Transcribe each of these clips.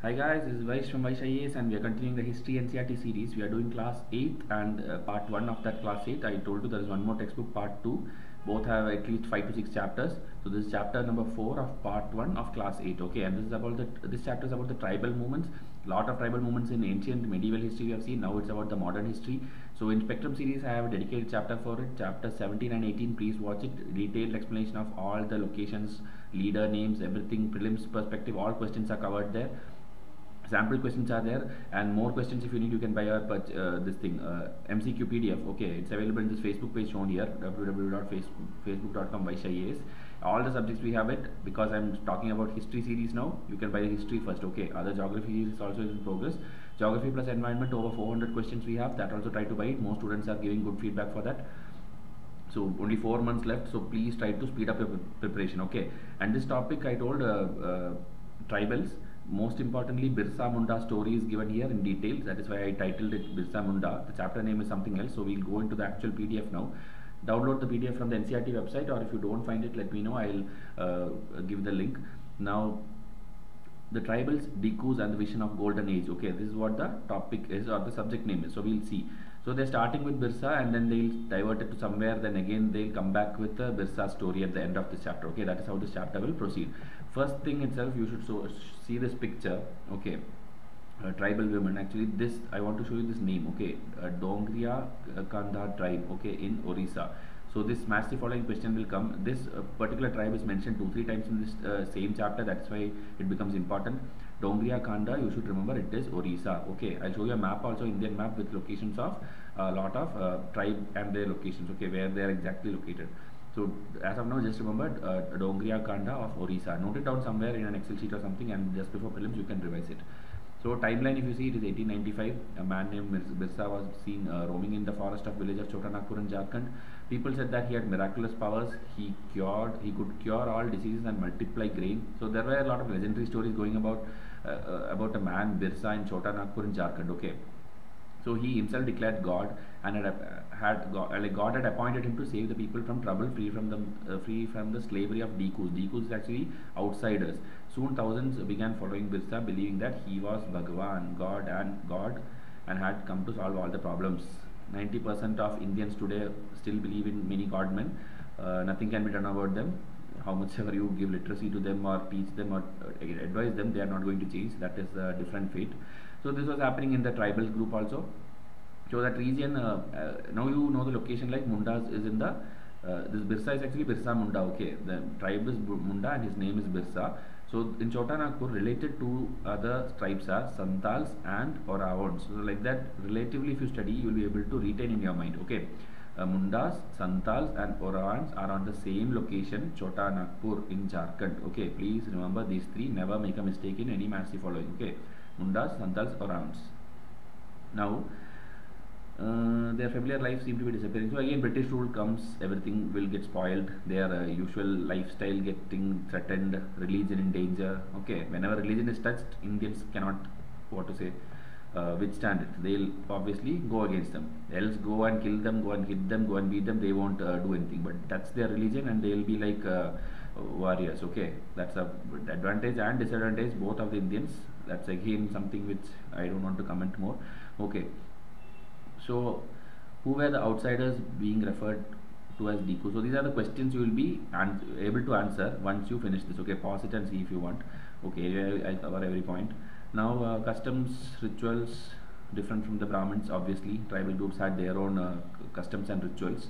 Hi guys, this is Vysh from Vysh IAS and we are continuing the History NCERT series. We are doing class 8 and part 1 of that class 8. I told you there is one more textbook, part 2. Both have at least 5 to 6 chapters. So this is chapter number 4 of part 1 of class 8. Okay, and this chapter is about the tribal movements. Lot of tribal movements in ancient medieval history we have seen. Now it's about the modern history. So in Spectrum series I have a dedicated chapter for it. Chapter 17 and 18, please watch it. Detailed explanation of all the locations, leader names, everything, prelims perspective, all questions are covered there. Sample questions are there, and more questions if you need you can buy our this thing MCQ PDF. Okay, it's available in this Facebook page shown here, www.facebook.com/IAS. All the subjects we have it. Because I'm talking about history series now, you can buy the history first. Okay, other geography is also in progress. Geography plus environment, over 400 questions we have, that also try to buy it. Most students are giving good feedback for that. So only 4 months left, so please try to speed up your preparation. Okay, and this topic I told tribals. Most importantly, Birsa Munda story is given here in detail. That is why I titled it Birsa Munda. The chapter name is something else. So we'll go into the actual PDF now. Download the PDF from the NCERT website, or if you don't find it, let me know. I'll give the link. Now, the tribals, Dikus, and the vision of golden age. Okay, this is what the topic is, or the subject name is. So we'll see. So they're starting with Birsa, and then they'll divert it to somewhere. Then again they'll come back with the Birsa story at the end of this chapter. Okay, that is how this chapter will proceed. First thing itself, you should see this picture. Okay, tribal women. Actually, this I want to show you this name. Okay, Dongria Kandha tribe. Okay, in Orissa. So this massive following question will come. This particular tribe is mentioned 2-3 times in this same chapter. That's why it becomes important. Dongria Kanda, you should remember it is Orissa. Okay, I'll show you a map also, Indian map with locations of a lot of tribe and their locations. Okay, where they are exactly located. So as of now, just remember Dongria Kanda of Orissa. Note it down somewhere in an Excel sheet or something, and just before prelims you can revise it. So timeline, if you see, it is 1895. A man named Birsa was seen roaming in the forest of village of Chota Nagpur in Jharkhand. People said that he had miraculous powers. He could cure all diseases and multiply grain. So there were a lot of legendary stories going about a man Birsa in Chota Nagpur in Jharkhand. Okay. So he himself declared God, and God had appointed him to save the people from trouble, free from the slavery of Dikus. Dikus is actually outsiders. Soon thousands began following Birsa, believing that he was Bhagwan, God, and had come to solve all the problems. 90% of Indians today still believe in many godmen. Nothing can be done about them. How much ever you give literacy to them or teach them or advise them, they are not going to change. That is a different fate. So this was happening in the tribal group also. So that region, now you know the location, like Mundas is in the, this Birsa is actually Birsa Munda. Okay, the tribe is Munda and his name is Birsa. So in Chota Nagpur, related to other tribes are Santals and Oravons. So like that, relatively if you study, you will be able to retain in your mind. Okay, Mundas, Santals and Oravons are on the same location, Chota Nagpur in Jharkhand. Okay, please remember these three. Never make a mistake in any massive following. Okay, Mundas, Santals, Oravons. Now, their familiar life seem to be disappearing. So again, British rule comes, everything will get spoiled. Their usual lifestyle getting threatened, religion in danger. Okay, whenever religion is touched, Indians cannot, withstand it. They'll obviously go against them. Else go and kill them, go and hit them, go and beat them. They won't do anything. But that's their religion, and they'll be like warriors. Okay, that's a advantage and disadvantage both of the Indians. That's again something which I don't want to comment more. Okay. So, who were the outsiders being referred to as Diku? So, these are the questions you will be able to answer once you finish this. Okay, pause it and see if you want. Okay, I'll cover every point. Now, customs, rituals, different from the Brahmins, obviously. Tribal groups had their own customs and rituals.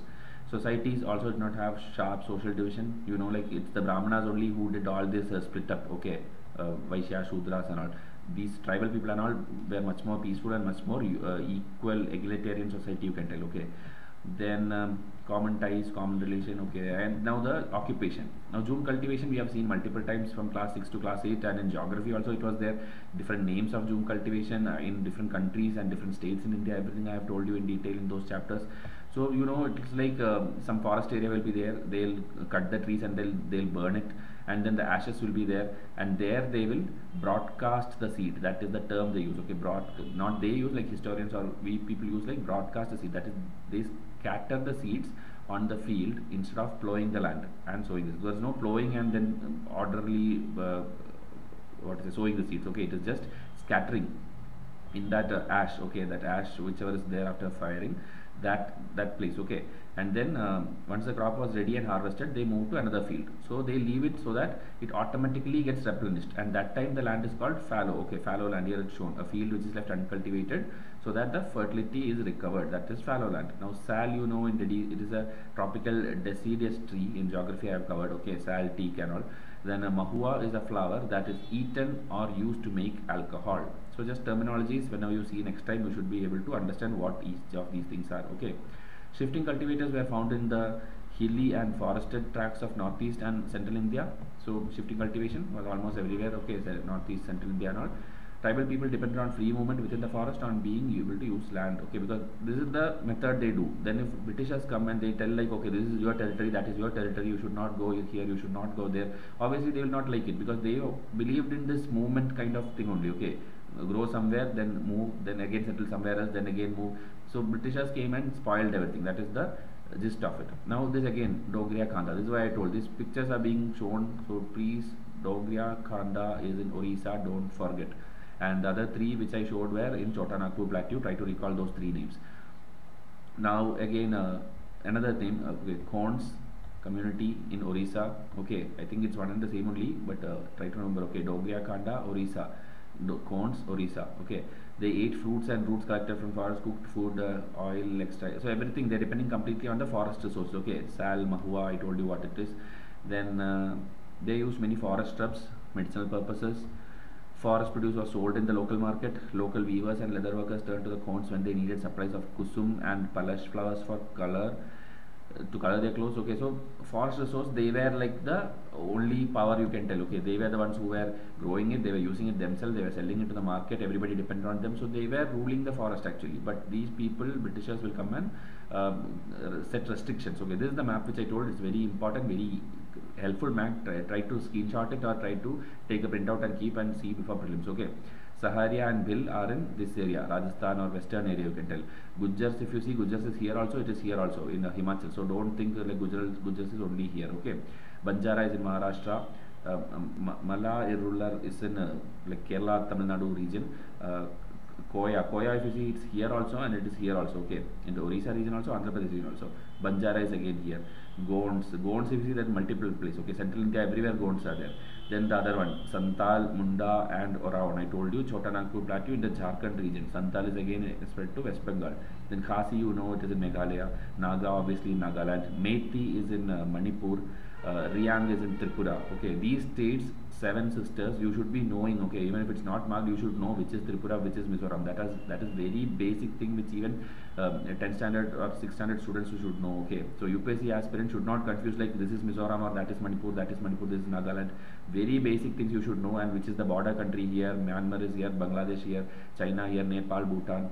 Societies also did not have sharp social division. You know, like it's the Brahmanas only who did all this split up. Okay, Vaishya, Shudras and all. These tribal people and all were much more peaceful and much more equal, egalitarian society, you can tell. Okay, then common ties, common relation. Okay, and now the occupation. Now June cultivation we have seen multiple times from class 6 to class 8, and in geography also it was there. Different names of June cultivation in different countries and different states in India. Everything I have told you in detail in those chapters. So you know, it's like some forest area will be there. They'll cut the trees and they'll burn it, and then the ashes will be there, and there they will broadcast the seed. That is the term they use. Okay, not they use, like historians or we people use, like broadcast the seed. That is, they scatter the seeds on the field instead of plowing the land and sowing this. There is no plowing and then orderly what is it, sowing the seeds. Okay, it is just scattering in that ash. Okay, that ash whichever is there after firing, that place. Okay, and then once the crop was ready and harvested, they move to another field. So they leave it so that it automatically gets replenished, and that time the land is called fallow. Okay, fallow land, here it's shown a field which is left uncultivated so that the fertility is recovered. That is fallow land. Now sal, you know, it is a tropical deciduous tree. In geography I have covered. Okay, sal, teak and all. Then a mahua is a flower that is eaten or used to make alcohol. So just terminologies, whenever you see next time, you should be able to understand what each of these things are. Okay, shifting cultivators were found in the hilly and forested tracts of northeast and central India. So shifting cultivation was almost everywhere. Okay, so northeast, central India and all. Tribal people depended on free movement within the forest, on being able to use land. Okay, because this is the method they do. Then if Britishers come and they tell like, okay, this is your territory, that is your territory, you should not go here, you should not go there. Obviously they will not like it, because they believed in this movement kind of thing only. Okay, grow somewhere, then move, then again settle somewhere else, then again move. So Britishers came and spoiled everything. That is the gist of it. Now this again, Dogria Khanda. This is why I told these pictures are being shown. So please, Dogria Khanda is in Orissa, don't forget. And the other three which I showed were in Chota Nagpur Plateau. Try to recall those three names. Now again another name, Khons community in Orissa. Okay, I think it's one and the same only, but try to remember. Okay, Dogria Khanda, Orissa. Khons, Orissa. Okay, they ate fruits and roots collected from forest, cooked food, oil, extra. So everything, they're depending completely on the forest resource. Okay, sal, mahua, I told you what it is. Then they used many forest shrubs, medicinal purposes. Forest produce was sold in the local market. Local weavers and leather workers turned to the Khons when they needed supplies of kusum and palash flowers for color, to color their clothes. Okay, so forest resource, they were like the only power, you can tell. Okay, they were the ones who were growing it, they were using it themselves, they were selling it to the market, everybody depended on them. So they were ruling the forest actually. But these people, Britishers, will come and set restrictions. Okay, this is the map which I told. It's very important, very helpful map. Try to screenshot it or try to take a printout and keep and see before prelims. Okay, Saharia and Bhil are in this area, Rajasthan or western area, you can tell. Gujars, if you see, Gujars is here also, it is here also in Himachal. So don't think like Gujars is only here. Okay, Banjara is in Maharashtra. Mala ruler is in like Kerala, Tamil Nadu region. Koya, if you see, it's here also and it is here also. Okay, in the Orissa region also, Andhra Pradesh region also. Banjara is again here. Gonds, if you see, that multiple place. Okay, central India, everywhere Gonds are there. Then the other one, Santal, Munda and Oraon. I told you, Chota Nagpur Plateau in the Jharkhand region. Santal is again spread to West Bengal. Then Khasi, you know, it is in Meghalaya. Naga, obviously in Nagaland. Meiti is in Manipur. Riang is in Tripura. Okay, these states, 7 sisters, you should be knowing. Okay, even if it's not marked, you should know which is Tripura, which is Mizoram. That is very basic thing which even 10th standard or 6th standard students you should know. Okay, so UPSC aspirants should not confuse like this is Mizoram or that is Manipur, this is Nagaland. Very basic things you should know, and which is the border country here. Myanmar is here, Bangladesh here, China here, Nepal, Bhutan.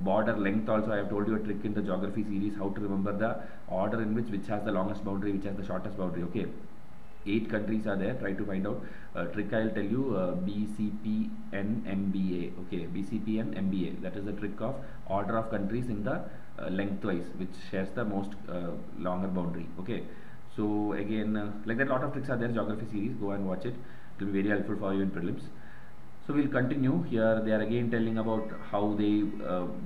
Border length also, I have told you a trick in the geography series, how to remember the order in which has the longest boundary, which has the shortest boundary. Okay, 8 countries are there. Try to find out. Trick I will tell you, BCPN MBA. Okay, BCPN MBA. That is the trick of order of countries in the lengthwise, which shares the most longer boundary. Okay, so again, like that, lot of tricks are there. Geography series, go and watch it. It will be very helpful for you in prelims. So we'll continue here. They are again telling about how they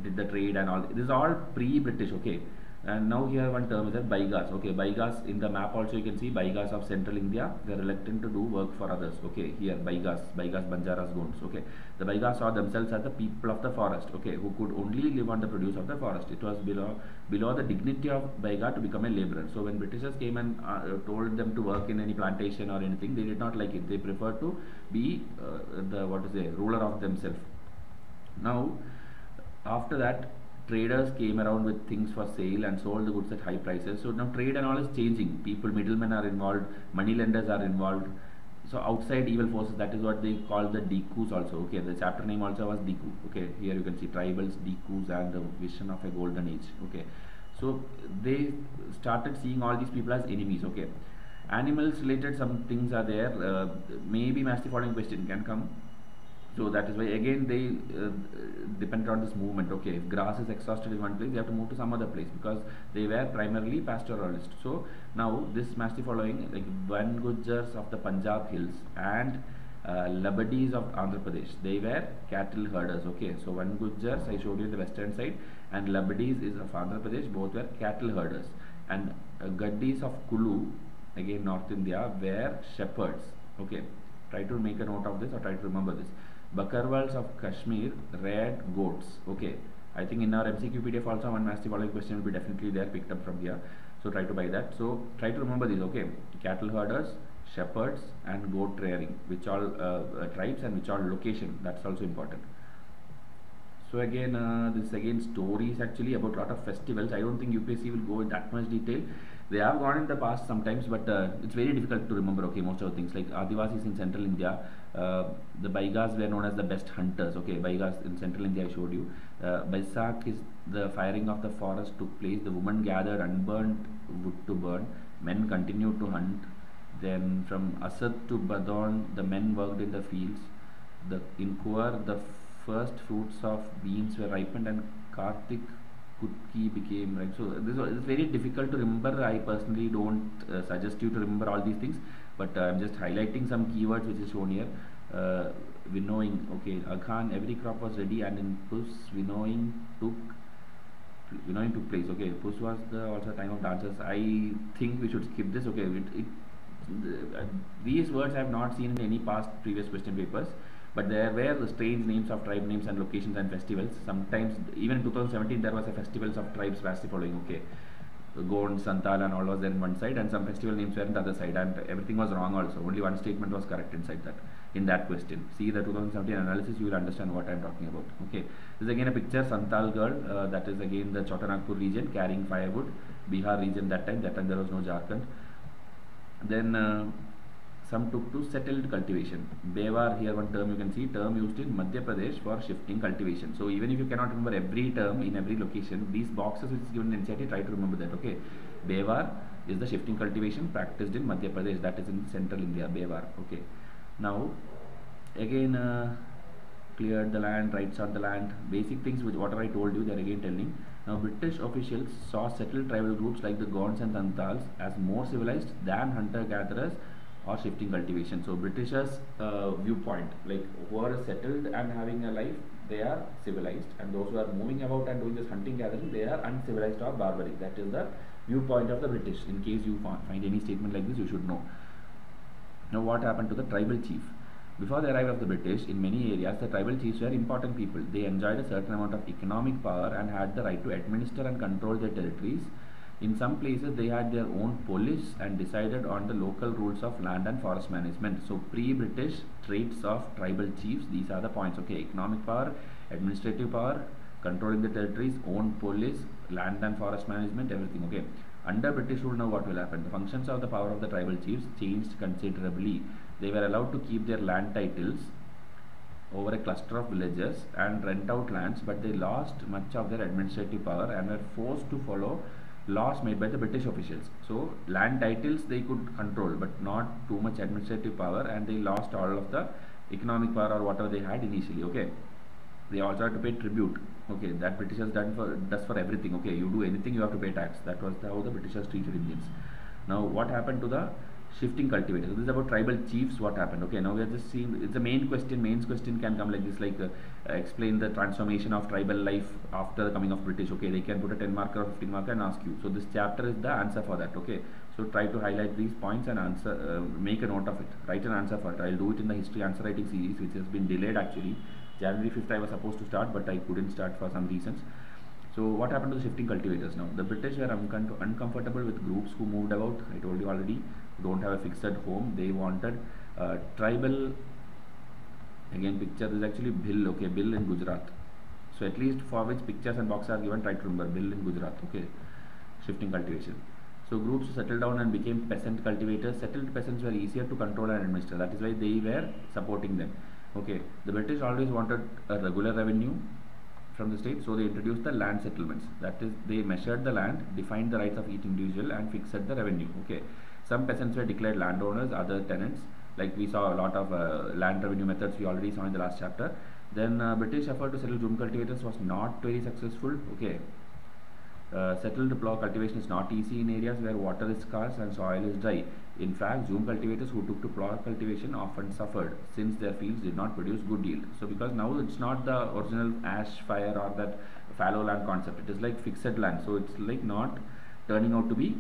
did the trade and all. This is all pre-British. Okay, and now here one term is that Baigas. Okay, Baigas, in the map also you can see Baigas of central India. They are reluctant to do work for others. Okay, here Baigas, Banjaras, Gonds. Okay, the Baigas saw themselves as the people of the forest. Okay, who could only live on the produce of the forest. It was below the dignity of Baiga to become a labourer. So when Britishers came and told them to work in any plantation or anything, they did not like it. They preferred to be the ruler of themselves. Now after that, traders came around with things for sale and sold the goods at high prices. So now trade and all is changing. People, middlemen are involved, money lenders are involved. So outside evil forces, that is what they call the Dikus also. Okay, the chapter name also was Diku. Okay, here you can see tribals, Dikus and the vision of a golden age. Okay, so they started seeing all these people as enemies. Okay, animals related some things are there. Maybe match the following question can come. So that is why again they depend on this movement. Okay, if grass is exhausted in one place, they have to move to some other place because they were primarily pastoralists. So now this match the following, like Van Gujars of the Punjab hills and Labadis of Andhra Pradesh, they were cattle herders. Okay, so one Gujars I showed you in the western side, and Labadis is of Andhra Pradesh, both were cattle herders. And Gaddis of Kulu, again North India, were shepherds. Okay, try to make a note of this or try to remember this. Bakarwals of Kashmir reared goats. Okay, I think in our MCQ PDF also one massive following question will be definitely there, picked up from here. So try to buy that. So try to remember these. Okay, cattle herders, shepherds, and goat rearing, which all tribes and which all location. That's also important. So again, this again stories actually about a lot of festivals. I don't think UPSC will go in that much detail. They have gone in the past sometimes, but it's very difficult to remember. Okay, most of the things like Adivasis in Central India, the Baigas were known as the best hunters. Okay, Baigas in Central India I showed you. Baisak is the firing of the forest took place. The women gathered unburnt wood to burn. Men continued to hunt. Then from Asad to Badon, the men worked in the fields. In Kuar, the first fruits of beans were ripened, and Kartik Kutki became ripe. So this is very difficult to remember. I personally don't suggest you to remember all these things, but I'm just highlighting some keywords which is shown here. Winnowing, okay, Aghan, every crop was ready, and in Pus, winnowing took place. Okay, Pus was the also time of dances. I think we should skip this. Okay, these words I have not seen in any past previous question papers, but there were the strange names of tribe names and locations and festivals. Sometimes even in 2017 there was a festivals of tribes vastly following. Okay, Gond, Santal and all was there in one side, and some festival names were in the other side, and everything was wrong also. Only one statement was correct inside that, in that question. See the 2017 analysis, you will understand what I am talking about. Okay, this is again a picture, Santal girl, that is again the Chotanagpur region carrying firewood, Bihar region that time there was no Jharkhand. Then some took to settled cultivation. Bewar, here one term you can see, term used in Madhya Pradesh for shifting cultivation. So even if you cannot remember every term in every location, these boxes which is given in NCERT, try to remember that. Okay, Bewar is the shifting cultivation practiced in Madhya Pradesh, that is in central India, Bewar. Okay, now again cleared the land, rights on the land, basic things which whatever I told you, they are again telling. Now British officials saw settled tribal groups like the Gonds and Tantals as more civilized than hunter-gatherers or shifting cultivation. So Britishers viewpoint, like who are settled and having a life, they are civilized, and those who are moving about and doing this hunting gathering, they are uncivilized or barbaric. That is the viewpoint of the British. In case you find any statement like this, you should know. Now what happened to the tribal chief? Before the arrival of the British, in many areas the tribal chiefs were important people. They enjoyed a certain amount of economic power and had the right to administer and control their territories. In some places they had their own police and decided on the local rules of land and forest management. So pre-British traits of tribal chiefs, these are the points. Okay, economic power, administrative power, controlling the territories, own police, land and forest management, everything. Okay, under British rule now what will happen? The functions of the power of the tribal chiefs changed considerably. They were allowed to keep their land titles over a cluster of villages and rent out lands, but they lost much of their administrative power and were forced to follow laws made by the British officials. So land titles they could control, but not too much administrative power, and they lost all of the economic power or whatever they had initially. Okay, they also had to pay tribute. Okay, that Britishers does for everything. Okay, you do anything you have to pay tax. That was how the Britishers treated Indians. Now what happened to the shifting cultivators? So this is about tribal chiefs. What happened? Okay, now we are just seeing, it's a main question. Mains question can come like this, like explain the transformation of tribal life after the coming of British. Okay, they can put a 10 marker or 15 marker and ask you. So this chapter is the answer for that. Okay, so try to highlight these points and answer, make a note of it, write an answer for it. I'll do it in the history answer writing series, which has been delayed actually. January 5th I was supposed to start, but I couldn't start for some reasons. So what happened to the shifting cultivators? Now the British were uncomfortable with groups who moved about. I told you already, don't have a fixed home. They wanted tribal, again picture is actually Bhill. Okay, Bhill in Gujarat. So at least for which pictures and boxes are given, try to remember Bhill in Gujarat. Okay, shifting cultivation. So groups settled down and became peasant cultivators. Settled peasants were easier to control and administer. That is why they were supporting them. Okay, the British always wanted a regular revenue from the state, so they introduced the land settlements. That is, they measured the land, defined the rights of each individual, and fixed the revenue. Okay, some peasants were declared landowners, other tenants. Like we saw a lot of land revenue methods we already saw in the last chapter. Then British effort to settle June cultivators was not very successful. Okay, Settled plough cultivation is not easy in areas where water is scarce and soil is dry. In fact, Zoom cultivators who took to plough cultivation often suffered since their fields did not produce good yield. So because now it's not the original ash fire or that fallow land concept, it is like fixed land, so it's like not turning out to be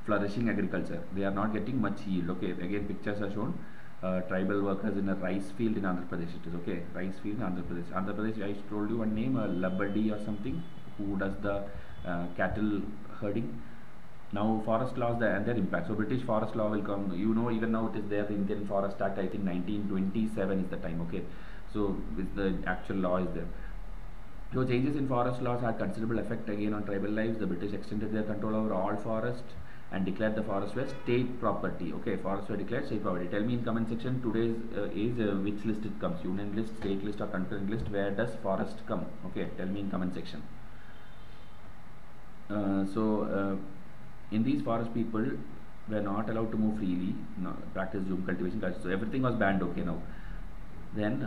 flourishing agriculture. They are not getting much yield. Okay, again pictures are shown. Tribal workers in a rice field in Andhra Pradesh. It is okay, rice field in Andhra Pradesh. Andhra Pradesh, I told you one name, Labadi or something, who does the cattle herding. Now forest laws and their impact. So British forest law will come. You know, even now it is there. The Indian Forest Act, I think 1927 is the time. Okay, so with the actual law is there. So changes in forest laws had considerable effect again on tribal lives. The British extended their control over all forest and declared the forest were state property. Okay, forests were declared state property. Tell me in comment section today's which list it comes, union list, state list or concurrent list. Where does forest come? Okay, tell me in comment section. In these forests, people were not allowed to move freely, practice Zoom cultivation culture. So everything was banned. Okay, now then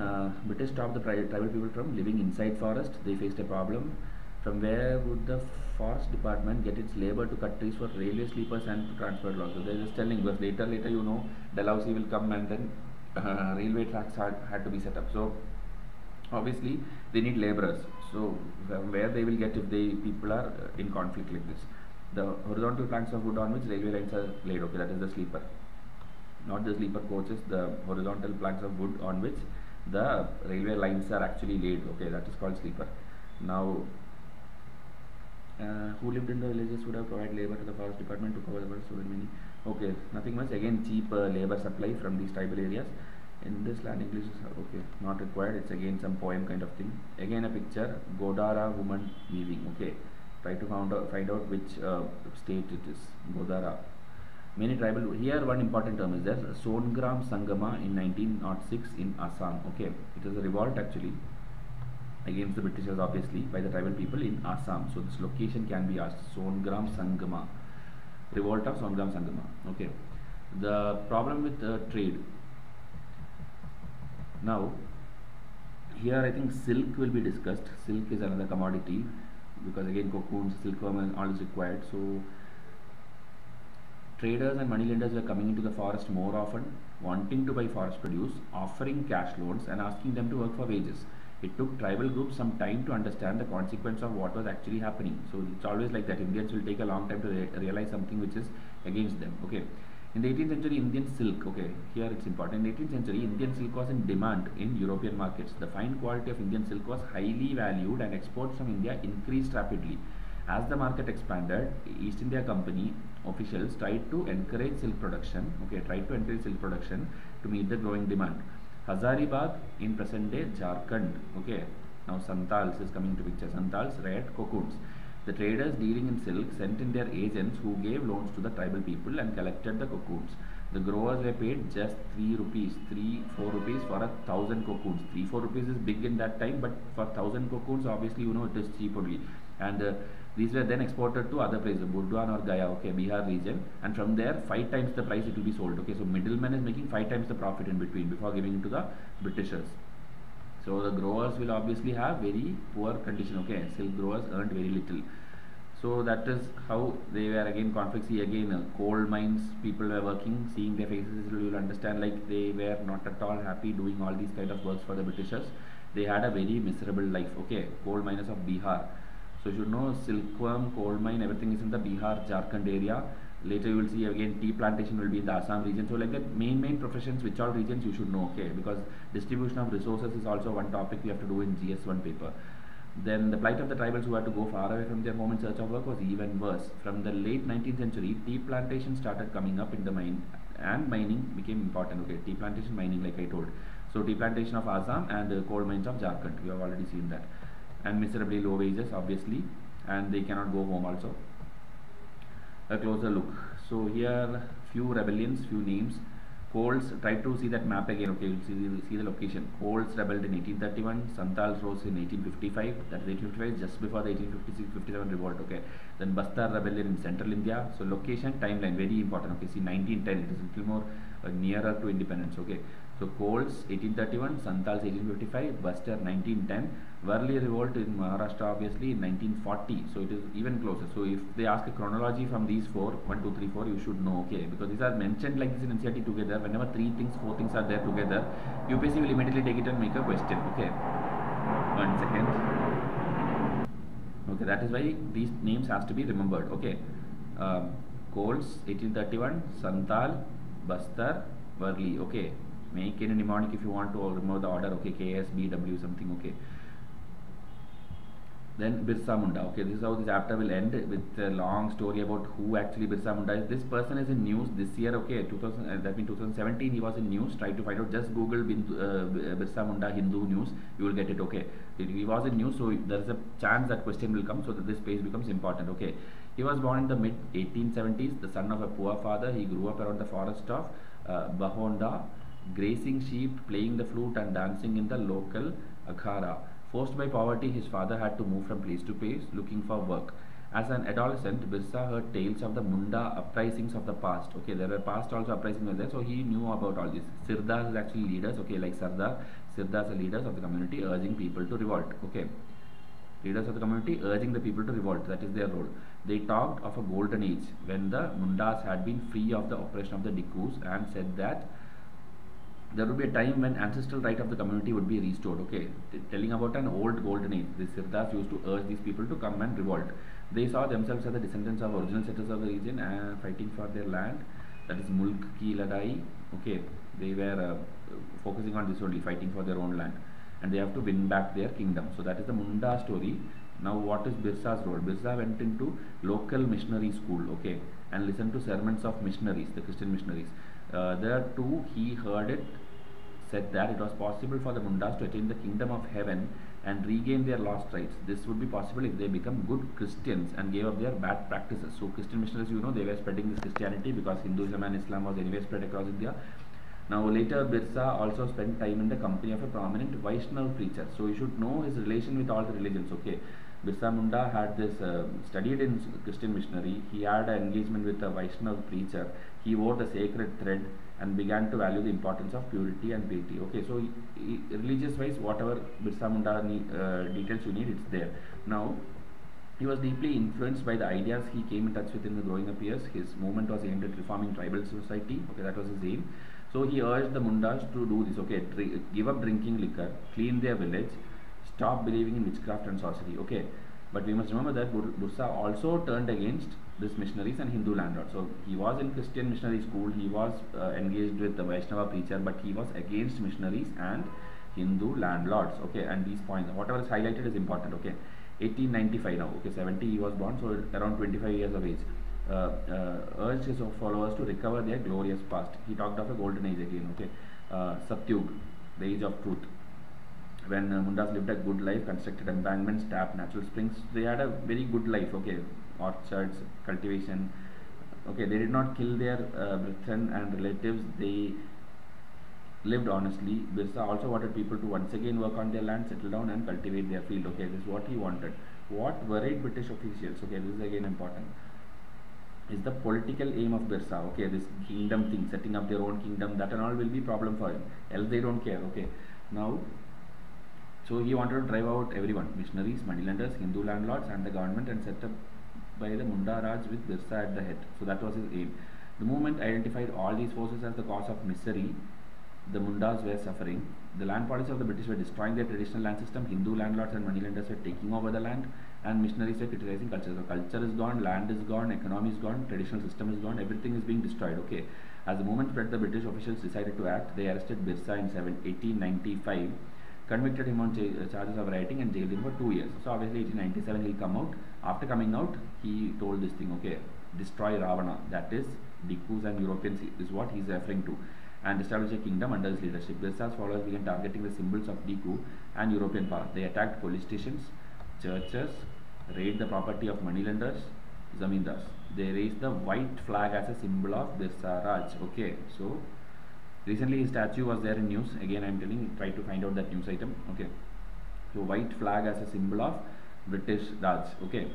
British stopped the tribal people from living inside forest. They faced a problem. From where would the forest department get its labor to cut trees for railway sleepers and to transport logs? So they are just telling, because later you know, Dalhousie will come and then railway tracks had to be set up. So obviously they need laborers. So from where they will get if people are in conflict like this? The horizontal planks of wood on which railway lines are laid. Okay, that is the sleeper, not the sleeper coaches. The horizontal planks of wood on which the railway lines are actually laid. Okay, that is called sleeper. Now, who lived in the villages would have provided labor to the forest department to cover the forest. So many. Okay, nothing much. Again, cheap labor supply from these tribal areas. In this land, English is okay, not required. It's again some poem kind of thing. Again a picture, Godara woman weaving. Okay, try to find out which state it is. Godara. Many tribal. Here one important term is there. Songram Sangama in 1906 in Assam. Okay, it is a revolt actually against the Britishers, obviously, by the tribal people in Assam. So this location can be asked. Songram Sangama, revolt of Songram Sangama. Okay, the problem with trade. Now here I think silk will be discussed. Silk is another commodity, because again cocoons, silkworm and all is required. So traders and moneylenders were coming into the forest more often, wanting to buy forest produce, offering cash loans and asking them to work for wages. It took tribal groups some time to understand the consequence of what was actually happening. So it's always like that. Indians will take a long time to realize something which is against them. Okay. In the 18th century, Indian silk, okay, here it's important. In the 18th century, Indian silk was in demand in European markets. The fine quality of Indian silk was highly valued and exports from India increased rapidly. As the market expanded, East India Company officials tried to encourage silk production, to meet the growing demand. Hazaribagh in present day Jharkhand, okay. Now Santals is coming to picture. Santals reared cocoons. The traders dealing in silk sent in their agents who gave loans to the tribal people and collected the cocoons. The growers were paid just 3 rupees, 3-4 rupees for 1,000 cocoons. 3-4 rupees is big in that time, but for 1,000 cocoons, obviously you know it is cheap only. And these were then exported to other places, Burdwan or Gaya, okay, Bihar region, and from there 5 times the price it will be sold. Okay, so middleman is making 5 times the profit in between before giving it to the Britishers. So the growers will obviously have very poor condition. Okay, silk growers earned very little. So that is how they were again conflicts. See again coal mines people were working, seeing their faces you will understand like they were not at all happy doing all these kind of works for the Britishers. They had a very miserable life. Okay, coal miners of Bihar. So you should know silkworm, coal mine, everything is in the Bihar, Jharkhand area. Later you will see again tea plantation will be in the Assam region. So like that main professions, which all regions you should know, okay, because distribution of resources is also one topic we have to do in GS1 paper. Then the plight of the tribals who had to go far away from their home in search of work was even worse. From the late 19th century, tea plantations started coming up in the mine, and mining became important. Okay, tea plantation mining, like I told. So tea plantation of Assam and coal mines of Jharkhand, we have already seen that. And miserably low wages, obviously, and they cannot go home also. A closer look. So here few rebellions, few names. Coles, try to see that map again. Okay, you'll see the location. Coles rebelled in 1831. Santals rose in 1855. That is 1855, just before the 1856-57 revolt. Okay. Then Bastar rebellion in central India. So location, timeline, very important. Okay, see 1910. It is a little more nearer to independence. Okay. So Coles 1831, Santals 1855, Buster 1910, Worli revolt in Maharashtra obviously in 1940. So it is even closer. So if they ask a chronology from these four, 1, 2, 3, 4, you should know, okay, because these are mentioned like this in NCERT together. Whenever 3 things, 4 things are there together, UPSC will immediately take it and make a question. Okay, 1 second. Okay, that is why these names has to be remembered. Okay, Coles 1831, Santal, Bastar, Worli. Okay, make any mnemonic if you want to remember the order. Okay, KSBW something. Okay, then Birsa Munda. Okay, this is how this chapter will end with a long story about who actually Birsa Munda is. This person is in news this year. Okay, 2000 that means 2017 he was in news. Try to find out. Just Google Birsa Munda Hindu news. You will get it. Okay, he was in news, so there is a chance that question will come. So that this page becomes important. Okay, he was born in the mid 1870s. The son of a poor father. He grew up around the forest of Bahonda, grazing sheep, playing the flute, and dancing in the local akhara. Forced by poverty, his father had to move from place to place looking for work. As an adolescent, Birsa heard tales of the Munda uprisings of the past. Okay, there were past also uprisings there, so he knew about all this. Sirdars is actually leaders, okay, like Sardar. Sirdars are leaders of the community urging people to revolt. Okay, leaders of the community urging the people to revolt. That is their role. They talked of a golden age when the Mundas had been free of the oppression of the Dikkus and said that there would be a time when ancestral right of the community would be restored. Okay, telling about an old golden age. The Sirdars used to urge these people to come and revolt. They saw themselves as the descendants of original settlers of the region and fighting for their land. That is Mulk Ki Ladai. Okay, they were focusing on this only, fighting for their own land, and they have to win back their kingdom. So that is the Munda story. Now what is Birsa's role? Birsa went into local missionary school, okay, and listened to sermons of missionaries, the Christian missionaries. There too he heard it said that it was possible for the Mundas to attain the kingdom of heaven and regain their lost rights. This would be possible if they become good Christians and gave up their bad practices. So Christian missionaries, you know, they were spreading this Christianity because Hinduism and Islam was anyway spread across India. Now later Birsa also spent time in the company of a prominent Vaishnav preacher. So you should know his relation with all the religions. Okay, Birsa Munda had this studied in Christian missionary. He had an engagement with a Vaishnav preacher. He wore the sacred thread and began to value the importance of purity and piety. Okay, so religious wise, whatever Birsa Munda details you need, it's there. Now he was deeply influenced by the ideas he came in touch with in the growing up years. His movement was aimed at reforming tribal society. Okay, that was his aim. So he urged the Mundas to do this. Okay, give up drinking liquor, clean their village, stop believing in witchcraft and sorcery. Okay, but we must remember that Birsa also turned against these missionaries and Hindu landlords. So he was in Christian missionary school. He was engaged with the Vaishnava preacher, but he was against missionaries and Hindu landlords. Okay, and these points, whatever is highlighted is important. Okay, 1895 now. Okay, 70 he was born, so around 25 years of age. Urged his followers to recover their glorious past. He talked of a golden age again. Okay, Satyug, the age of truth, when Mundas lived a good life, constructed embankments, tapped natural springs. They had a very good life. Okay, orchards, cultivation. Okay, they did not kill their brethren and relatives. They lived honestly. Birsa also wanted people to once again work on their land, settle down and cultivate their field. Okay, this is what he wanted. What worried British officials, okay, this is again important, is the political aim of Birsa. Okay, this kingdom thing, setting up their own kingdom, that and all will be problem for him. Else they don't care. Okay, now, so he wanted to drive out everyone, missionaries, moneylenders, Hindu landlords and the government, and set up by the Munda Raj with Birsa at the head. So that was his aim. The movement identified all these forces as the cause of misery the Mundas were suffering. The land policy of the British were destroying their traditional land system. Hindu landlords and moneylenders were taking over the land, and missionaries were criticizing culture. So culture is gone, land is gone, economy is gone, traditional system is gone, everything is being destroyed. Okay, as the movement spread, the British officials decided to act. They arrested Birsa in 1895, convicted him on charges of rioting, and jailed him for 2 years. So obviously 1897 he'll come out. After coming out, he told this thing. Okay, destroy Ravana, that is Dikkus and Europeans is what he's referring to, and establish a kingdom under his leadership. Birsa's followers began targeting the symbols of Dikku and European power. They attacked police stations, churches, raided the property of moneylenders, zamindars. They raised the white flag as a symbol of Birsa Raj. Okay, so recently his statue was there in news. Again, I am telling you, try to find out that news item. Okay, so white flag as a symbol of British Raj. Okay,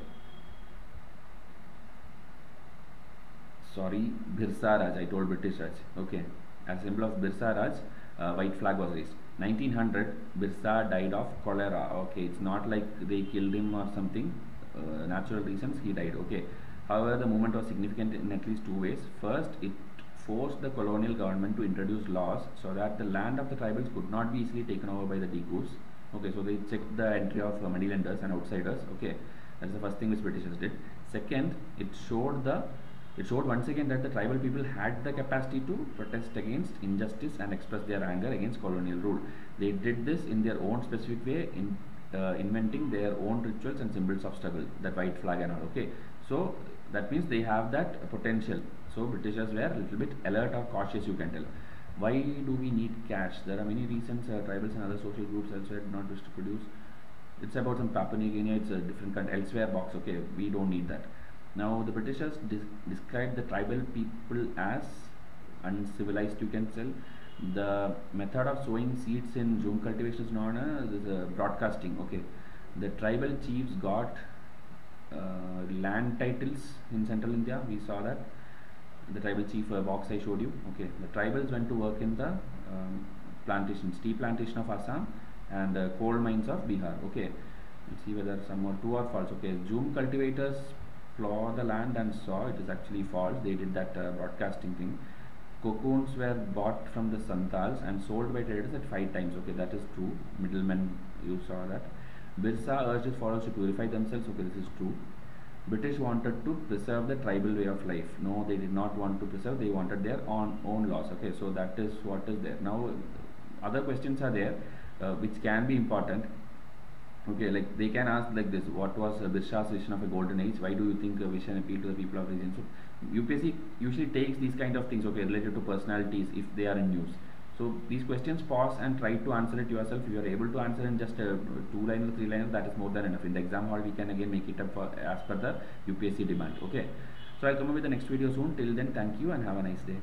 sorry, Birsa Raj, I told British Raj. Okay, as symbol of Birsa Raj, white flag was raised. 1900, Birsa died of cholera. Okay, it's not like they killed him or something. Natural reasons he died. Okay. However, the movement was significant in at least two ways. First, it forced the colonial government to introduce laws so that the land of the tribals could not be easily taken over by the Tikus. Okay, so they checked the entry of moneylenders and outsiders. Okay, that's the first thing which Britishers did. Second, it showed once again that the tribal people had the capacity to protest against injustice and express their anger against colonial rule. They did this in their own specific way, inventing their own rituals and symbols of struggle, that white flag and all. Okay, so that means they have that potential. So Britishers were a little bit alert or cautious, you can tell. Why do we need cash? There are many reasons. Tribals and other social groups elsewhere do not wish to produce. It's about some Papua New Guinea. It's a different elsewhere box. Okay, we don't need that. Now the Britishers described the tribal people as uncivilized, you can tell. The method of sowing seeds in Zoom cultivation is known as broadcasting. Okay, the tribal chiefs got land titles in central India. We saw that. The tribal chief box I showed you. Okay, the tribals went to work in the plantations, tea plantation of Assam and coal mines of Bihar. Okay, let's see whether some more true or false. Okay, Zoom cultivators plow the land and sow. It is actually false. They did that broadcasting thing. Cocoons were bought from the Santals and sold by traders at 5 times. Okay, that is true. Middlemen, you saw that. Birsa urged his followers to purify themselves. Okay, this is true. British wanted to preserve the tribal way of life. No, they did not want to preserve. They wanted their own laws. Okay, so that is what is there. Now, other questions are there which can be important. Okay, like they can ask like this: what was Birsa's vision of a golden age? Why do you think vision appealed to the people of region? So UPSC usually takes these kind of things, okay, related to personalities if they are in news. So these questions, pause and try to answer it yourself. If you are able to answer in just a 2-liner, 3-liner, that is more than enough. In the exam hall, we can again make it up for, as per the UPSC demand. Okay. So I'll come up with the next video soon. Till then, thank you and have a nice day.